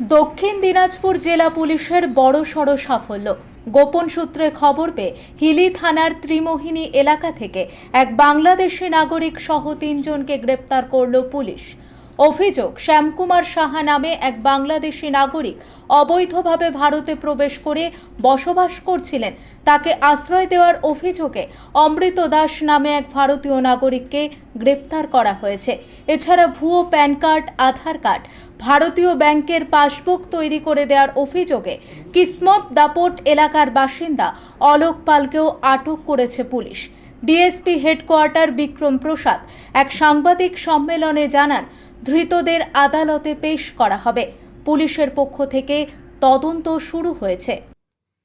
দক্ষিণ দিনাজপুর জেলা পুলিশের বড়সড় সাফল্য। গোপন সূত্রে খবর পেয়ে হিলি থানার ত্রিমোহিনী এলাকা থেকে এক বাংলাদেশি নাগরিক সহ ৩ জনকে গ্রেপ্তার করল পুলিশ। অভিযোগ, শ্যামকুমার সাহা নামে এক বাংলাদেশি নাগরিক অবৈধভাবে ভারতে প্রবেশ করে বসবাস করছিলেন। তাকে আশ্রয় দেওয়ার অভিযোগে অমৃত দাস নামে এক ভারতীয় নাগরিককে গ্রেপ্তার করা হয়েছে। এছাড়া ভুয়ো প্যান কার্ড, আধার কার্ড, ভারতীয় ব্যাংকের পাসবুক তৈরি করে দেওয়ার অভিযোগে কিসমত দাপট এলাকার বাসিন্দা অলোক পালকেও আটক করেছে পুলিশ। ডিএসপি হেডকোয়ার্টার বিক্রম প্রসাদ এক সাংবাদিক সম্মেলনে জানান, ধৃতদের আদালতে পেশ করা হবে। পুলিশের পক্ষ থেকে তদন্ত শুরু হয়েছে।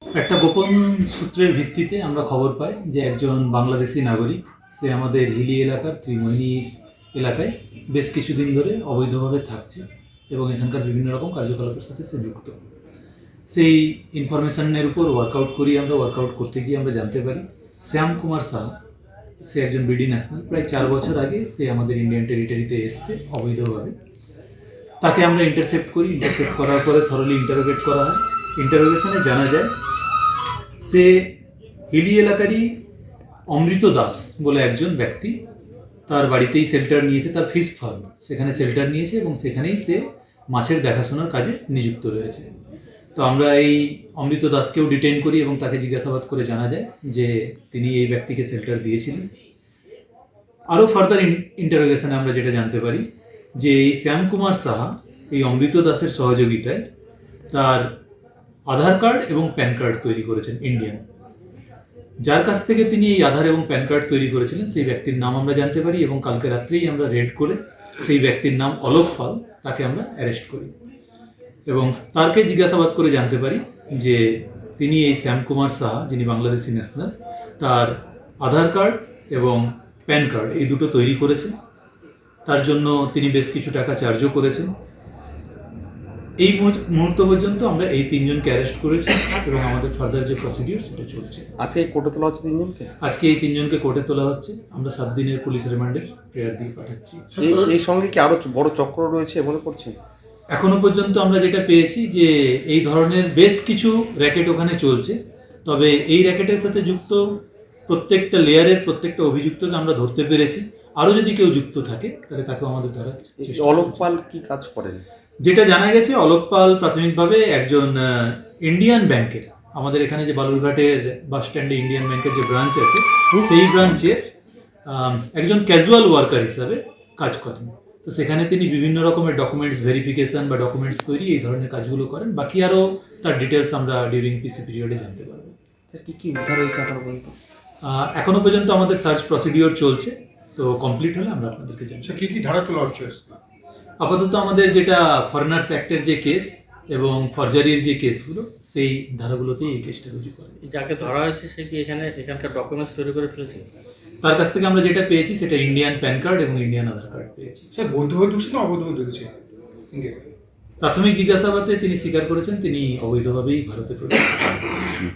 একটা গোপন সূত্রের ভিত্তিতে আমরা খবর পাই যে একজন বাংলাদেশি নাগরিক, সে আমাদের হিলি এলাকার ত্রিমোহিনীর এলাকায় বেশ কিছুদিন ধরে অবৈধভাবে থাকছে এবং এখানকার বিভিন্ন রকম কার্যকলাপের সাথে সে যুক্ত। সেই ইনফরমেশনের উপর ওয়ার্কআউট করতে গিয়ে আমরা জানতে পারি শ্যামকুমার সাহা, সে একজন বিডি ন্যাশনাল। প্রায় 4 বছর আগে সে আমাদের ইন্ডিয়ান টেরিটরিতে এসছে অবৈধভাবে। তাকে আমরা ইন্টারসেপ্ট করার পরে থরলি ইন্টারোগেট করা হয়। ইন্টারোগেশনে জানা যায় সে হিলি এলাকারই অমৃত দাস বলে একজন ব্যক্তি, তার বাড়িতেই শেল্টার নিয়েছে, তার ফিশ ফার্ম, সেখানে শেল্টার নিয়েছে এবং সেখানেই সে মাছের দেখাশোনার কাজে নিযুক্ত রয়েছে। তো আমরা এই অমৃত দাসকেও ডিটেইন করি এবং তাকে জিজ্ঞাসাবাদ করে জানা যায় যে তিনি এই ব্যক্তিকে শেল্টার দিয়েছিলেন। আরও ফার্দার ইন্টারোগেশনে আমরা যেটা জানতে পারি যে এই শ্যামকুমার সাহা এই অমৃত দাসের সহযোগিতায় তার আধার কার্ড এবং প্যান কার্ড তৈরি করেছেন ইন্ডিয়ান। যার কাছ থেকে তিনি এই আধার এবং প্যান কার্ড তৈরি করেছিলেন সেই ব্যক্তির নাম আমরা জানতে পারি এবং কালকে রাত্রেই আমরা রেড করে সেই ব্যক্তির নাম অলোক পাল, তাকে আমরা অ্যারেস্ট করি এবং তাকে জিজ্ঞাসাবাদ করে জানতে পারি যে তিনি এই শ্যামকুমার সাহা, যিনি বাংলাদেশি ন্যাশনাল, তার আধার কার্ড এবং প্যান কার্ড এই দুটো তৈরি করেছেন। তার জন্য তিনি বেশ কিছু টাকা চার্জও করেছেন। এই মুহূর্ত পর্যন্ত আমরা এই 3 জনকে অ্যারেস্ট করেছি এবং আমাদের ফার্দার যে প্রসিডিউর সেটা চলছে। আজকে কোর্টে তোলা হচ্ছে 3 জনকে? আজকে এই 3 জনকে কোর্টে তোলা হচ্ছে। আমরা 7 দিনের পুলিশ রিমান্ডের প্রেয়ার দিয়ে পাঠাচ্ছি। এই সঙ্গে কি আরো বড় চক্র রয়েছে মনে করছে? এখনো পর্যন্ত আমরা যেটা পেয়েছি যে এই ধরনের বেশ কিছু র্যাকেট ওখানে চলছে, তবে এই র্যাকেটের সাথে যুক্ত প্রত্যেকটা লেয়ারের প্রত্যেকটা অভিযুক্তকে আমরা ধরতে পেরেছি। আরও যদি কেউ যুক্ত থাকে তাহলে তাকেও আমাদের ধরার চেষ্টা। অলোক পাল কি কাজ করেন? যেটা জানা গেছে, অলোক পাল প্রাথমিকভাবে একজন ইন্ডিয়ান ব্যাংকের, আমাদের এখানে যে বালুরঘাটের বাস স্ট্যান্ডে ইন্ডিয়ান ব্যাংকের যে ব্রাঞ্চ আছে সেই ব্রাঞ্চের একজন ক্যাজুয়াল ওয়ার্কার হিসাবে কাজ করেন। তো সেখানে তিনি বিভিন্ন রকমের ডকুমেন্টস ভেরিফিকেশন বা ডকুমেন্টস তৈরি এই ধরনের কাজগুলো করেন। বাকি আরও তার ডিটেলস আমরা ডিউরিং পিসি পিরিয়ডে জানতে পারবো। কি কি উদ্ধার হয়েছে এখনো পর্যন্ত? এখনো পর্যন্ত আমাদের সার্চ প্রসিডিওর চলছে, তো কমপ্লিট হলে আমরা আপনাদেরকে জানাবো। কি কি ধারা তোলা হচ্ছে? আপাতত আমাদের যেটা ফরেনার্স অ্যাক্টের যে কেস এবং ফরজারির যে কেসগুলো, সেই ধারাগুলোতেই এই কেসটা রুজু করে। যাকে ধরা হয়েছে সে কি এখানকার ডকুমেন্টস তৈরি করে ফেলেছে? তার কাছ থেকে আমরা যেটা পেয়েছি সেটা ইন্ডিয়ান প্যান কার্ড এবং ইন্ডিয়ান আধার কার্ড পেয়েছি। স্যার, বৈধভাবে ঢুকছে না অবৈধভাবে ঢুকছে? প্রাথমিক জিজ্ঞাসাবাদে তিনি স্বীকার করেছেন তিনি অবৈধভাবেই ভারতে প্রবেশ করেছেন।